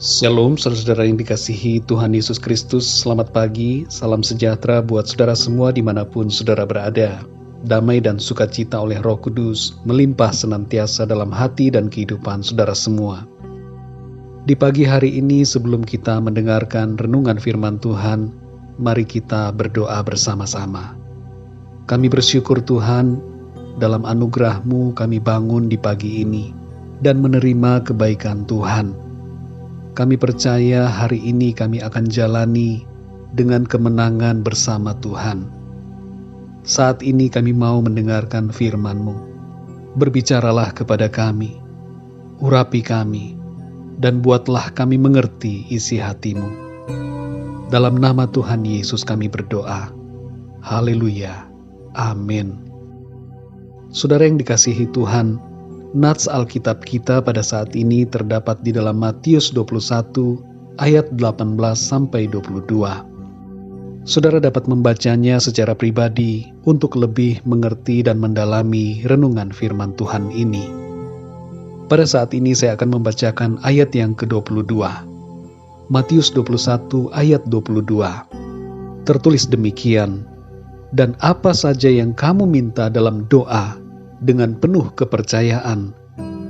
Shalom saudara-saudara yang dikasihi Tuhan Yesus Kristus. Selamat pagi, salam sejahtera buat saudara semua dimanapun saudara berada. Damai dan sukacita oleh Roh Kudus melimpah senantiasa dalam hati dan kehidupan saudara semua. Di pagi hari ini sebelum kita mendengarkan renungan firman Tuhan, mari kita berdoa bersama-sama. Kami bersyukur Tuhan, dalam anugerah-Mu kami bangun di pagi ini dan menerima kebaikan Tuhan. Kami percaya hari ini kami akan jalani dengan kemenangan bersama Tuhan. Saat ini kami mau mendengarkan firman-Mu. Berbicaralah kepada kami, urapi kami, dan buatlah kami mengerti isi hati-Mu. Dalam nama Tuhan Yesus kami berdoa. Haleluya. Amin. Saudara yang dikasihi Tuhan, nats Alkitab kita pada saat ini terdapat di dalam Matius 21 ayat 18-22. Saudara dapat membacanya secara pribadi untuk lebih mengerti dan mendalami renungan firman Tuhan ini. Pada saat ini saya akan membacakan ayat yang ke-22. Matius 21 ayat 22. Tertulis demikian, "Dan apa saja yang kamu minta dalam doa, dengan penuh kepercayaan,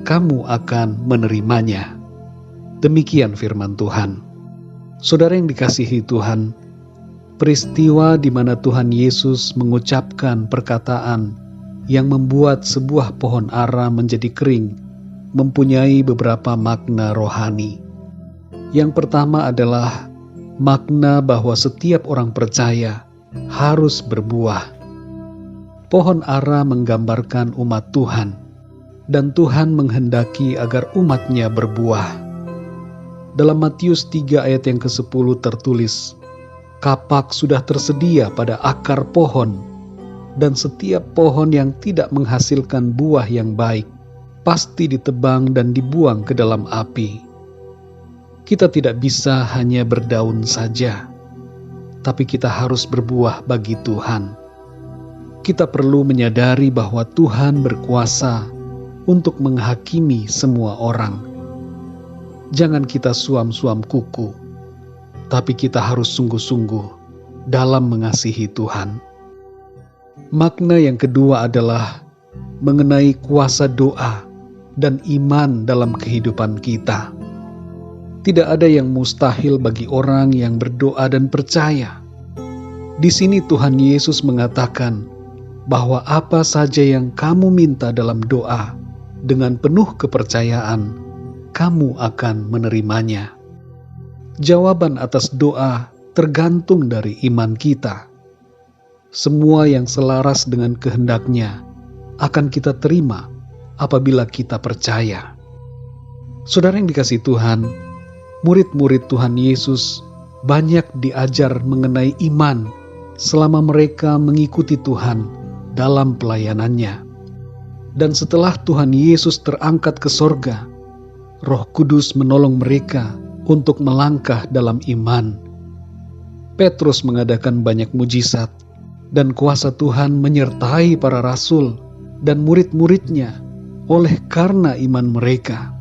kamu akan menerimanya." Demikian firman Tuhan. Saudara yang dikasihi Tuhan, peristiwa di mana Tuhan Yesus mengucapkan perkataan yang membuat sebuah pohon ara menjadi kering, mempunyai beberapa makna rohani. Yang pertama adalah makna bahwa setiap orang percaya harus berbuah. Pohon ara menggambarkan umat Tuhan, dan Tuhan menghendaki agar umatnya berbuah. Dalam Matius 3 ayat yang ke-10 tertulis, "Kapak sudah tersedia pada akar pohon, dan setiap pohon yang tidak menghasilkan buah yang baik, pasti ditebang dan dibuang ke dalam api." Kita tidak bisa hanya berdaun saja, tapi kita harus berbuah bagi Tuhan. Kita perlu menyadari bahwa Tuhan berkuasa untuk menghakimi semua orang. Jangan kita suam-suam kuku, tapi kita harus sungguh-sungguh dalam mengasihi Tuhan. Makna yang kedua adalah mengenai kuasa doa dan iman dalam kehidupan kita. Tidak ada yang mustahil bagi orang yang berdoa dan percaya. Di sini Tuhan Yesus mengatakan bahwa apa saja yang kamu minta dalam doa, dengan penuh kepercayaan, kamu akan menerimanya. Jawaban atas doa tergantung dari iman kita. Semua yang selaras dengan kehendaknya akan kita terima apabila kita percaya. Saudara yang dikasihi Tuhan, murid-murid Tuhan Yesus banyak diajar mengenai iman selama mereka mengikuti Tuhan dalam pelayanannya. Dan setelah Tuhan Yesus terangkat ke sorga, Roh Kudus menolong mereka untuk melangkah dalam iman. Petrus mengadakan banyak mujizat, dan kuasa Tuhan menyertai para rasul dan murid-muridnya oleh karena iman mereka.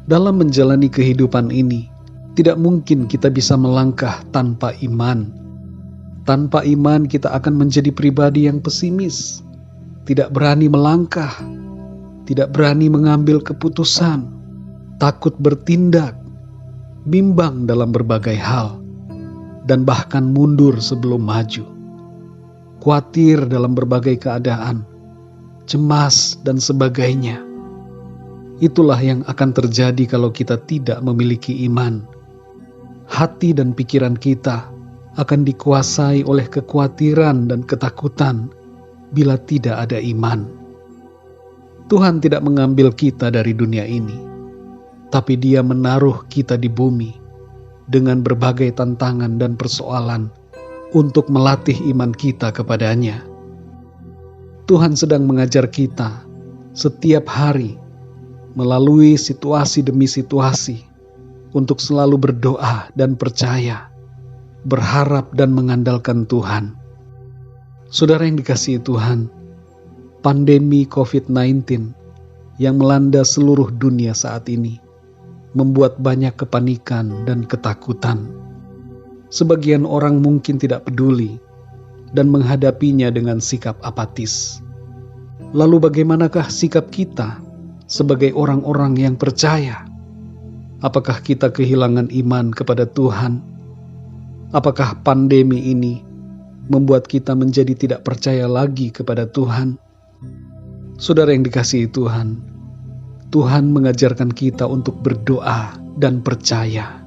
Dalam menjalani kehidupan ini, tidak mungkin kita bisa melangkah tanpa iman. Tanpa iman kita akan menjadi pribadi yang pesimis, tidak berani melangkah, tidak berani mengambil keputusan, takut bertindak, bimbang dalam berbagai hal, dan bahkan mundur sebelum maju. Khawatir dalam berbagai keadaan, cemas dan sebagainya. Itulah yang akan terjadi kalau kita tidak memiliki iman. Hati dan pikiran kita akan dikuasai oleh kekhawatiran dan ketakutan bila tidak ada iman. Tuhan tidak mengambil kita dari dunia ini, tapi Dia menaruh kita di bumi dengan berbagai tantangan dan persoalan untuk melatih iman kita kepadanya. Tuhan sedang mengajar kita setiap hari melalui situasi demi situasi untuk selalu berdoa dan percaya, berharap dan mengandalkan Tuhan. Saudara yang dikasihi Tuhan, pandemi COVID-19 yang melanda seluruh dunia saat ini membuat banyak kepanikan dan ketakutan. Sebagian orang mungkin tidak peduli dan menghadapinya dengan sikap apatis. Lalu bagaimanakah sikap kita sebagai orang-orang yang percaya? Apakah kita kehilangan iman kepada Tuhan? Apakah pandemi ini membuat kita menjadi tidak percaya lagi kepada Tuhan? Saudara yang dikasihi Tuhan, Tuhan mengajarkan kita untuk berdoa dan percaya.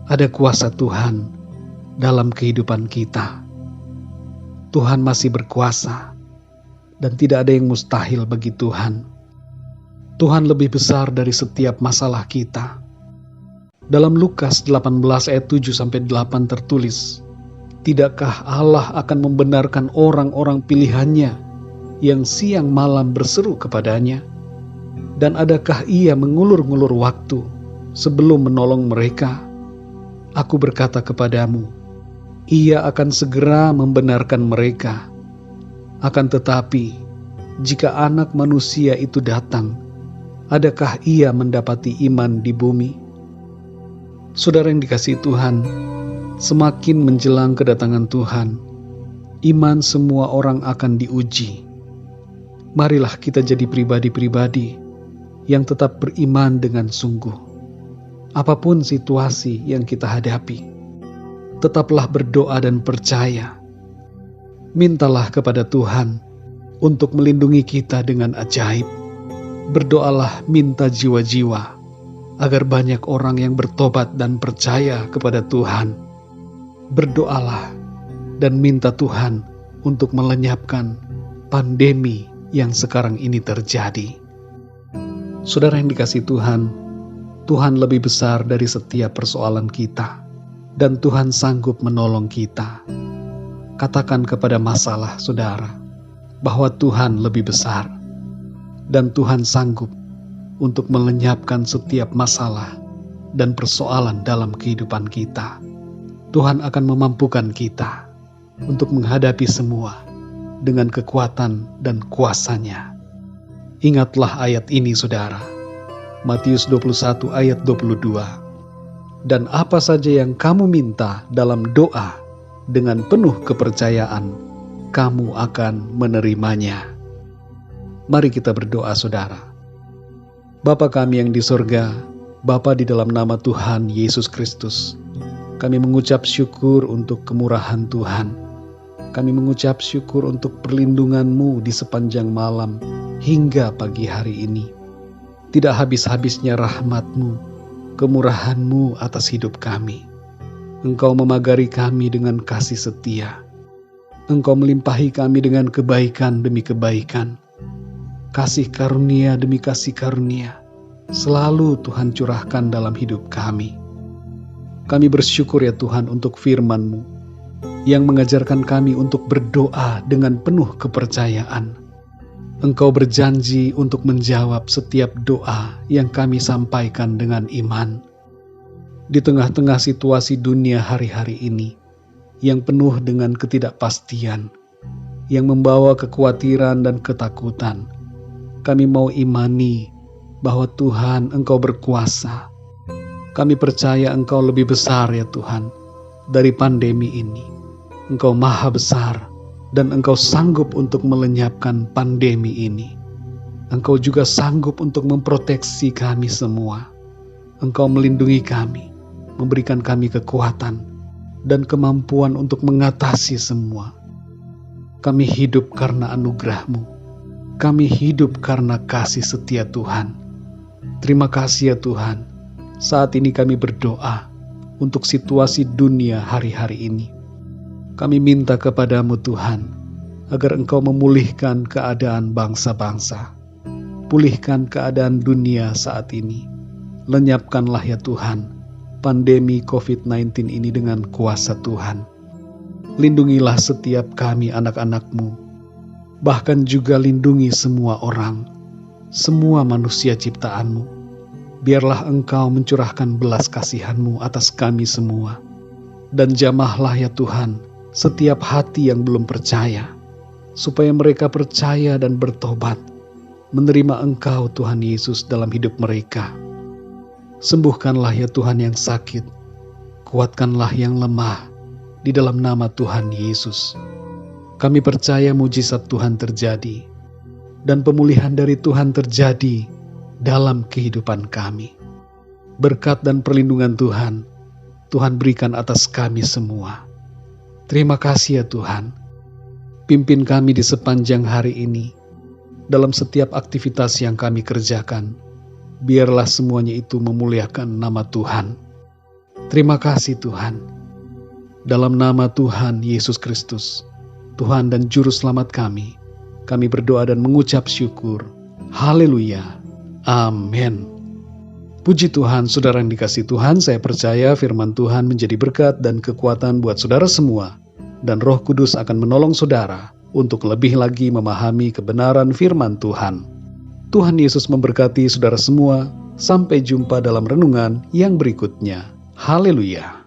Ada kuasa Tuhan dalam kehidupan kita. Tuhan masih berkuasa dan tidak ada yang mustahil bagi Tuhan. Tuhan lebih besar dari setiap masalah kita. Dalam Lukas 18 ayat 7-8 tertulis, "Tidakkah Allah akan membenarkan orang-orang pilihannya yang siang malam berseru kepadanya? Dan adakah ia mengulur-ngulur waktu sebelum menolong mereka? Aku berkata kepadamu, ia akan segera membenarkan mereka. Akan tetapi, jika Anak Manusia itu datang, adakah ia mendapati iman di bumi?" Saudara yang dikasihi Tuhan, semakin menjelang kedatangan Tuhan, iman semua orang akan diuji. Marilah kita jadi pribadi-pribadi yang tetap beriman dengan sungguh. Apapun situasi yang kita hadapi, tetaplah berdoa dan percaya. Mintalah kepada Tuhan untuk melindungi kita dengan ajaib. Berdoalah minta jiwa-jiwa agar banyak orang yang bertobat dan percaya kepada Tuhan. Berdoalah dan minta Tuhan untuk melenyapkan pandemi yang sekarang ini terjadi. Saudara yang dikasihi Tuhan, Tuhan lebih besar dari setiap persoalan kita, dan Tuhan sanggup menolong kita. Katakan kepada masalah saudara bahwa Tuhan lebih besar, dan Tuhan sanggup untuk melenyapkan setiap masalah dan persoalan dalam kehidupan kita. Tuhan akan memampukan kita untuk menghadapi semua dengan kekuatan dan kuasa-Nya. Ingatlah ayat ini saudara, Matius 21 ayat 22. "Dan apa saja yang kamu minta dalam doa dengan penuh kepercayaan, kamu akan menerimanya." Mari kita berdoa saudara. Bapa kami yang di sorga, Bapa di dalam nama Tuhan Yesus Kristus, kami mengucap syukur untuk kemurahan Tuhan. Kami mengucap syukur untuk perlindungan-Mu di sepanjang malam hingga pagi hari ini. Tidak habis-habisnya rahmat-Mu, kemurahan-Mu atas hidup kami. Engkau memagari kami dengan kasih setia. Engkau melimpahi kami dengan kebaikan demi kebaikan. Kasih karunia demi kasih karunia selalu Tuhan curahkan dalam hidup kami. Kami bersyukur ya Tuhan untuk firman-Mu yang mengajarkan kami untuk berdoa dengan penuh kepercayaan. Engkau berjanji untuk menjawab setiap doa yang kami sampaikan dengan iman. Di tengah-tengah situasi dunia hari-hari ini yang penuh dengan ketidakpastian, yang membawa kekhawatiran dan ketakutan, kami mau imani bahwa Tuhan Engkau berkuasa. Kami percaya Engkau lebih besar ya Tuhan dari pandemi ini. Engkau maha besar dan Engkau sanggup untuk melenyapkan pandemi ini. Engkau juga sanggup untuk memproteksi kami semua. Engkau melindungi kami, memberikan kami kekuatan dan kemampuan untuk mengatasi semua. Kami hidup karena anugerah-Mu. Kami hidup karena kasih setia Tuhan. Terima kasih ya Tuhan. Saat ini kami berdoa untuk situasi dunia hari-hari ini. Kami minta kepadamu Tuhan, agar Engkau memulihkan keadaan bangsa-bangsa. Pulihkan keadaan dunia saat ini. Lenyapkanlah ya Tuhan, pandemi COVID-19 ini dengan kuasa Tuhan. Lindungilah setiap kami anak-anak-Mu. Bahkan juga lindungi semua orang, semua manusia ciptaan-Mu. Biarlah Engkau mencurahkan belas kasihan-Mu atas kami semua. Dan jamahlah ya Tuhan, setiap hati yang belum percaya, supaya mereka percaya dan bertobat, menerima Engkau Tuhan Yesus dalam hidup mereka. Sembuhkanlah ya Tuhan yang sakit, kuatkanlah yang lemah, di dalam nama Tuhan Yesus. Kami percaya mujizat Tuhan terjadi, dan pemulihan dari Tuhan terjadi dalam kehidupan kami. Berkat dan perlindungan Tuhan, Tuhan berikan atas kami semua. Terima kasih ya Tuhan. Pimpin kami di sepanjang hari ini, dalam setiap aktivitas yang kami kerjakan. Biarlah semuanya itu memuliakan nama Tuhan. Terima kasih Tuhan. Dalam nama Tuhan Yesus Kristus, Tuhan dan Juru Selamat kami berdoa dan mengucap syukur. Haleluya. Amin. Puji Tuhan, saudara yang dikasihi Tuhan, saya percaya firman Tuhan menjadi berkat dan kekuatan buat saudara semua. Dan Roh Kudus akan menolong saudara untuk lebih lagi memahami kebenaran firman Tuhan. Tuhan Yesus memberkati saudara semua. Sampai jumpa dalam renungan yang berikutnya. Haleluya.